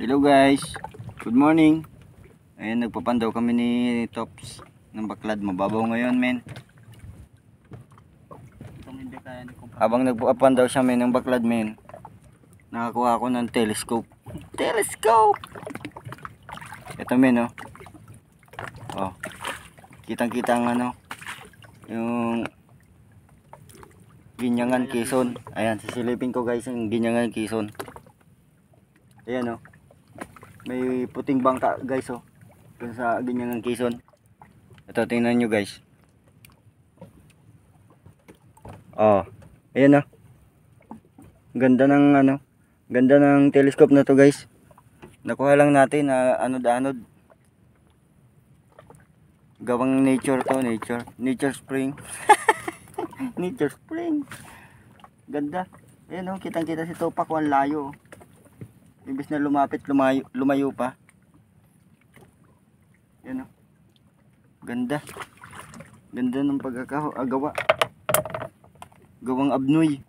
Hello guys, good morning. Ayan, nagpapandaw kami ni Tops ng baklad. Mababaw ngayon men. Habang nagpapandaw siya men ng baklad men, nakakuha ako ng telescope. Ito men oh. Oh, kitang kita ang ano, yung Ginyangan Quezon. Ayan, sisilipin ko guys ang Ginyangan Quezon. Ayan oh, may puting bangka guys oh, dun sa Ginyangan Quezon. Ito, tingnan nyo guys. Oh, ayan oh, ganda ng ano, ganda ng telescope na to guys. Nakuha lang natin na anod-anod. Gawang nature to, nature spring. Nature spring. Ganda. Ayan oh, kitang-kita si Topak, ang layo. Imbis na lumapit, lumayo pa. Ayan oh. Ganda. Ganda ng pagkakagawa. Gawang abnoy.